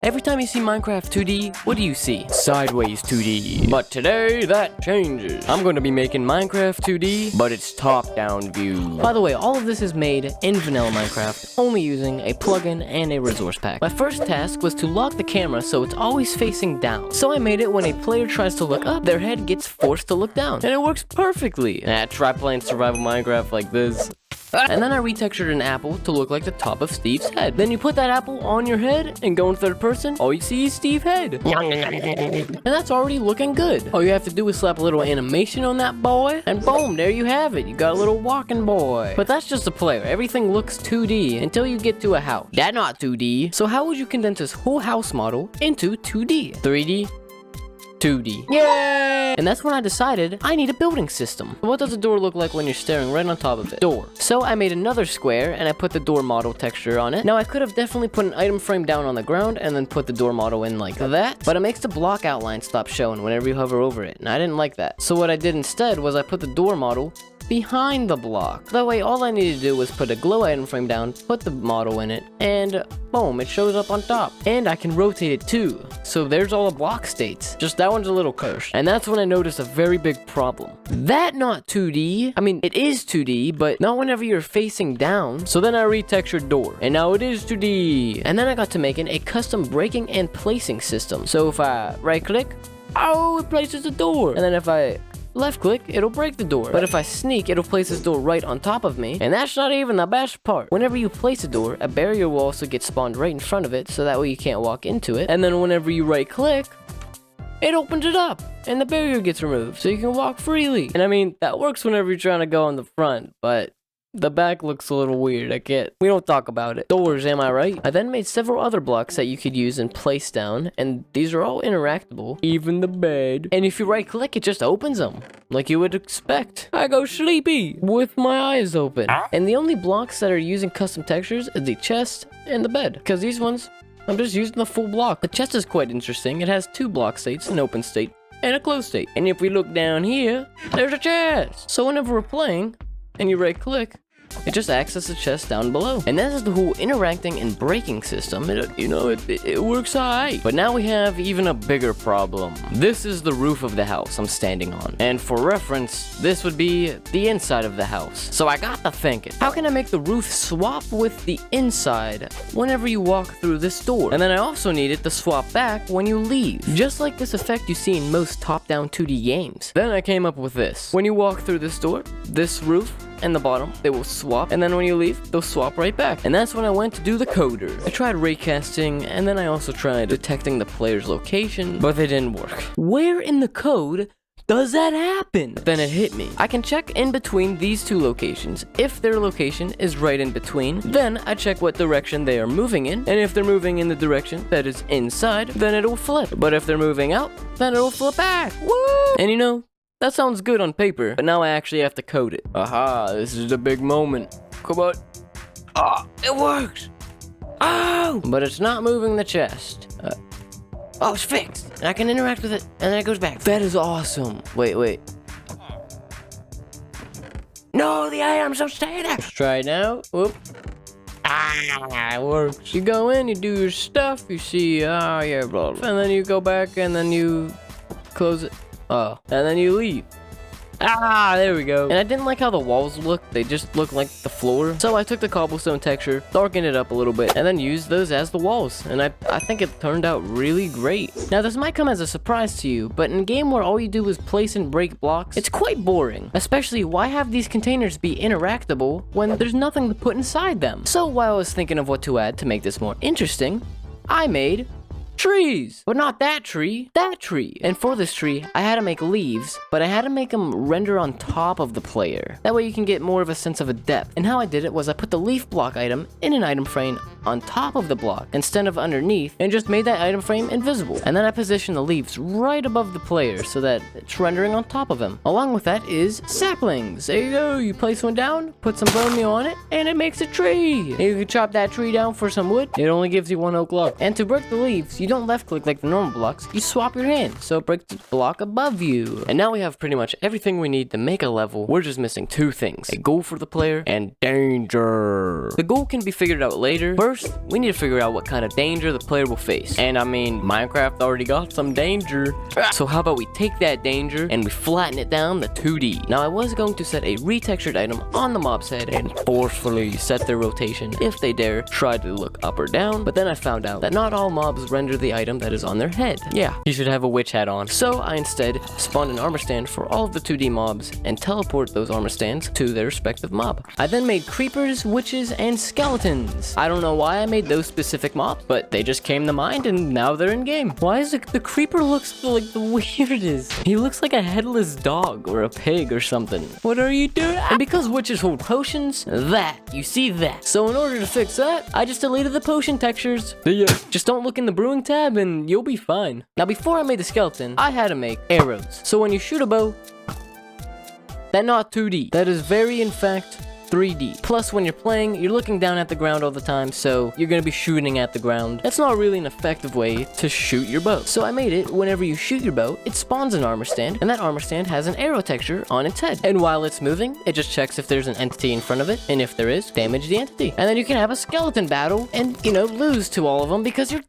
Every time you see Minecraft 2D, what do you see? Sideways 2D. But today, that changes. I'm going to be making Minecraft 2D, but it's top-down view. By the way, all of this is made in vanilla Minecraft, only using a plugin and a resource pack. My first task was to lock the camera so it's always facing down. So I made it when a player tries to look up, their head gets forced to look down. And it works perfectly. Try playing survival Minecraft like this. And then I retextured an apple to look like the top of Steve's head. Then you put that apple on your head and go in third person, all you see is Steve's head. And that's already looking good. All you have to do is slap a little animation on that boy, and boom, there you have it. You got a little walking boy. But that's just a player. Everything looks 2D until you get to a house. That's not 2D. So how would you condense this whole house model into 2D? 3D? 2D. Yay! And that's when I decided I need a building system. What does a door look like when you're staring right on top of it? Door. So I made another square and I put the door model texture on it. Now I could have definitely put an item frame down on the ground and then put the door model in like that, but it makes the block outline stop showing whenever you hover over it, and I didn't like that. So what I did instead was I put the door model behind the block. That way all I needed to do was put a glow item frame down, put the model in it, and boom, it shows up on top. And I can rotate it too. So there's all the block states. Just that one's a little cursed. And that's when I noticed a very big problem. That not 2D. I mean, it is 2D, but not whenever you're facing down. So then I retextured door, and now it is 2D. And then I got to making a custom breaking and placing system. So if I right click, oh, it places the door. And then if I left click, it'll break the door. But if I sneak, it'll place this door right on top of me. And that's not even the best part. Whenever you place a door, a barrier will also get spawned right in front of it, so that way you can't walk into it. And then whenever you right click, it opens it up and the barrier gets removed, so you can walk freely. And I mean, that works whenever you're trying to go on the front, but the back looks a little weird. We don't talk about it. Doors, am I right? I then made several other blocks that you could use in place down, and these are all interactable, even the bed. And if you right click, it just opens them, like you would expect. I go sleepy with my eyes open. And the only blocks that are using custom textures is the chest and the bed, because these ones, I'm just using the full block. The chest is quite interesting. It has two block states, an open state and a closed state. And if we look down here, there's a chest. So whenever we're playing, and you right click, it just acts as a chest down below. And that is the whole interacting and breaking system. It works alright. But now we have even a bigger problem. This is the roof of the house I'm standing on. And for reference, this would be the inside of the house. So I got to thinking, how can I make the roof swap with the inside whenever you walk through this door? And then I also need it to swap back when you leave, just like this effect you see in most top-down 2D games. Then I came up with this. When you walk through this door, this roof and the bottom, they will swap, and then when you leave, they'll swap right back. And that's when I went to do the coder. I tried raycasting, and then I also tried detecting the player's location, but they didn't work. Where in the code does that happen? Then it hit me. I can check in between these two locations. If their location is right in between, then I check what direction they are moving in, and if they're moving in the direction that is inside, then it'll flip. But if they're moving out, then it'll flip back. Woo! And that sounds good on paper, but now I actually have to code it. Aha, this is the big moment. Come on. Ah, it works. Oh! But it's not moving the chest. Oh, it's fixed. And I can interact with it, and then it goes back. That is awesome. Wait. No, the items don't stay there. Let's try it now. Whoop. Ah, it works. You go in, you do your stuff, you see, blah, blah. And then you go back, and then you close it. Oh, and then you leave. Ah, there we go. And I didn't like how the walls look. They just look like the floor. So I took the cobblestone texture, darkened it up a little bit, and then used those as the walls. And I think it turned out really great. Now, this might come as a surprise to you, but in a game where all you do is place and break blocks, it's quite boring. Especially, why have these containers be interactable when there's nothing to put inside them? So while I was thinking of what to add to make this more interesting, I made trees. But not that tree, that tree. And for this tree, I had to make leaves, but I had to make them render on top of the player. That way you can get more of a sense of a depth. And how I did it was I put the leaf block item in an item frame on top of the block instead of underneath, and just made that item frame invisible. And then I positioned the leaves right above the player so that it's rendering on top of him. Along with that is saplings. There you go. You place one down, put some bone meal on it, and it makes a tree. And you can chop that tree down for some wood. It only gives you 1 oak log. And to break the leaves, you don't left click like the normal blocks, you swap your hand, so it breaks the block above you. And now we have pretty much everything we need to make a level. We're just missing two things: a goal for the player and danger. The goal can be figured out later. First, we need to figure out what kind of danger the player will face. And I mean, Minecraft already got some danger. So how about we take that danger and we flatten it down to 2D. Now I was going to set a retextured item on the mob's head and forcefully set their rotation if they dare try to look up or down, but then I found out that not all mobs render the item that is on their head. Yeah, you should have a witch hat on. So I instead spawned an armor stand for all of the 2D mobs and teleport those armor stands to their respective mob. I then made creepers, witches, and skeletons. I don't know why I made those specific mobs, but they just came to mind and now they're in game. Why is the creeper looks like the weirdest? He looks like a headless dog or a pig or something. What are you doing? And because witches hold potions, you see that. So in order to fix that, I just deleted the potion textures. Just don't look in the brewing tab and you'll be fine. Now before I made the skeleton, I had to make arrows. So when you shoot a bow, that's not 2D. That is very, in fact, 3D. Plus, when you're playing, you're looking down at the ground all the time, so you're gonna be shooting at the ground. That's not really an effective way to shoot your bow. So I made it, whenever you shoot your bow, it spawns an armor stand, and that armor stand has an arrow texture on its head. And while it's moving, it just checks if there's an entity in front of it, and if there is, damage the entity. And then you can have a skeleton battle, and, lose to all of them because you're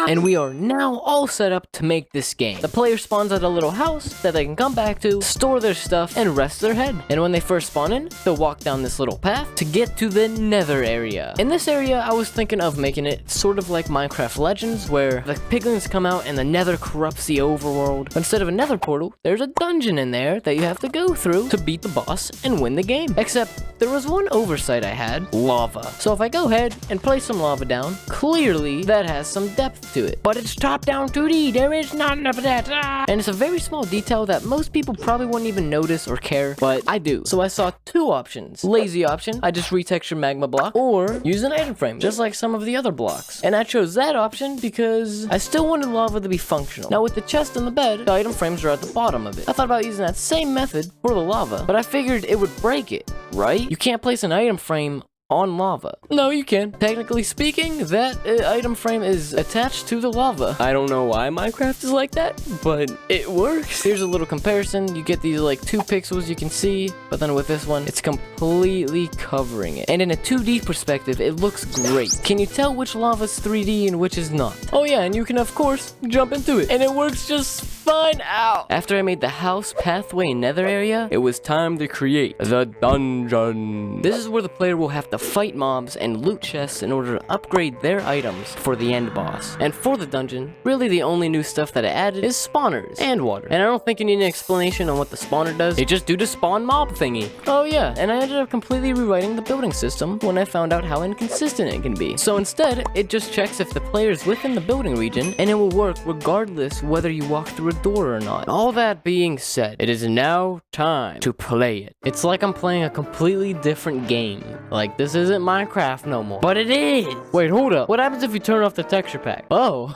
and we are now all set up to make this game. The player spawns at a little house that they can come back to, store their stuff, and rest their head. And when they first spawn in, they'll walk down this little path to get to the nether area. In this area, I was thinking of making it sort of like Minecraft Legends, where the piglins come out and the nether corrupts the overworld. Instead of a nether portal, there's a dungeon in there that you have to go through to beat the boss and win the game. Except, there was one oversight I had: lava. So if I go ahead and place some lava down, clearly that has some depth to it. But it's top-down 2D, there is not enough of that. And it's a very small detail that most people probably wouldn't even notice or care, but I do. So I saw two options. Lazy option, I just retexture magma block, or use an item frame, just like some of the other blocks. And I chose that option because I still wanted lava to be functional. Now with the chest and the bed, the item frames are at the bottom of it. I thought about using that same method for the lava, but I figured it would break it, right? You can't place an item frame on lava. No, you can. Technically speaking, that item frame is attached to the lava. I don't know why Minecraft is like that, but it works. Here's a little comparison. You get these like 2 pixels you can see, but then with this one, it's completely covering it. And in a 2D perspective, it looks great. Can you tell which lava's 3D and which is not? Oh yeah, and you can of course jump into it, and it works just fine. Ow! After I made the house, pathway, and nether area, it was time to create the dungeon. This is where the player will have to fight mobs and loot chests in order to upgrade their items for the end boss. And for the dungeon, really the only new stuff that I added is spawners and water. And I don't think you need an explanation on what the spawner does. They just do the spawn mob thingy. Oh yeah, and I ended up completely rewriting the building system when I found out how inconsistent it can be. So instead, it just checks if the player is within the building region, and it will work regardless whether you walk through a door or not. All that being said, it is now time to play it. It's like I'm playing a completely different game. Like, this isn't Minecraft no more. But it is! Wait, hold up. What happens if you turn off the texture pack? Oh.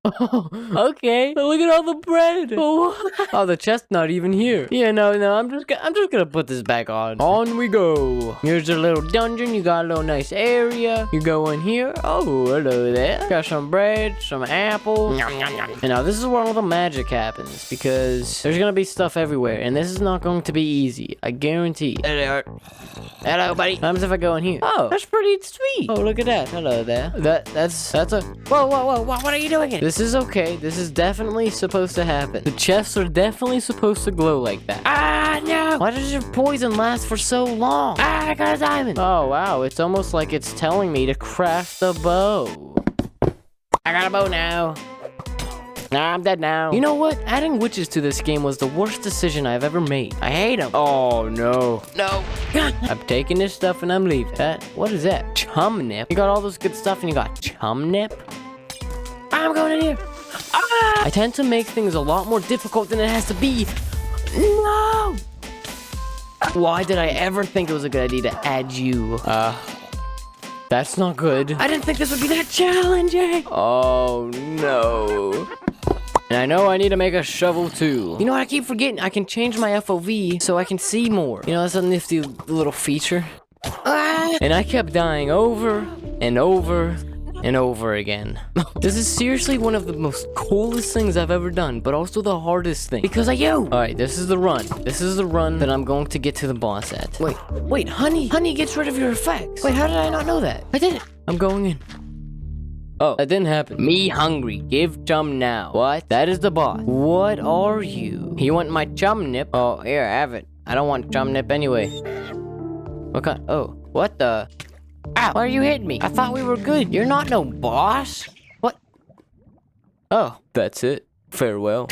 Oh, okay. Look at all the bread. Oh, the chest's not even here. Yeah, no, I'm just gonna put this back on. On we go. Here's a little dungeon. You got a little nice area. You go in here. Oh, hello there. Got some bread, some apple. And now this is where all the magic happens, because there's gonna be stuff everywhere, and this is not going to be easy. I guarantee. Hello, buddy. What happens if I go in here? Oh, that's pretty sweet. Oh, look at that. Hello there. That's a. Whoa. What are you doing here? This is okay. This is definitely supposed to happen. The chests are definitely supposed to glow like that. Ah, no! Why does your poison last for so long? Ah, I got a diamond! Oh, wow. It's almost like it's telling me to craft the bow. I got a bow now. Nah, I'm dead now. You know what? Adding witches to this game was the worst decision I've ever made. I hate them. Oh, no. No. I'm taking this stuff and I'm leaving. What is that? Chum nip? You got all this good stuff and you got chum nip? I'm going in here. Ah! I tend to make things a lot more difficult than it has to be. No! Why did I ever think it was a good idea to add you? That's not good. I didn't think this would be that challenging. Oh, no. And I know I need to make a shovel too. You know what, I keep forgetting I can change my FOV so I can see more. You know, that's a nifty little feature. Ah! And I kept dying over and over and over again. This is seriously one of the most coolest things I've ever done, but also the hardest thing. Because of you! Alright, this is the run. This is the run that I'm going to get to the boss at. Wait, honey! Honey gets rid of your effects! Wait, how did I not know that? I did it! I'm going in. Oh, that didn't happen. Me hungry. Give chum now. What? That is the boss. What are you? You want my chum nip? Oh, here, have it. I don't want chum nip anyway. What kind? Oh, what the? Ow, why are you hitting me? I thought we were good. You're not no boss. What? Oh, that's it. Farewell.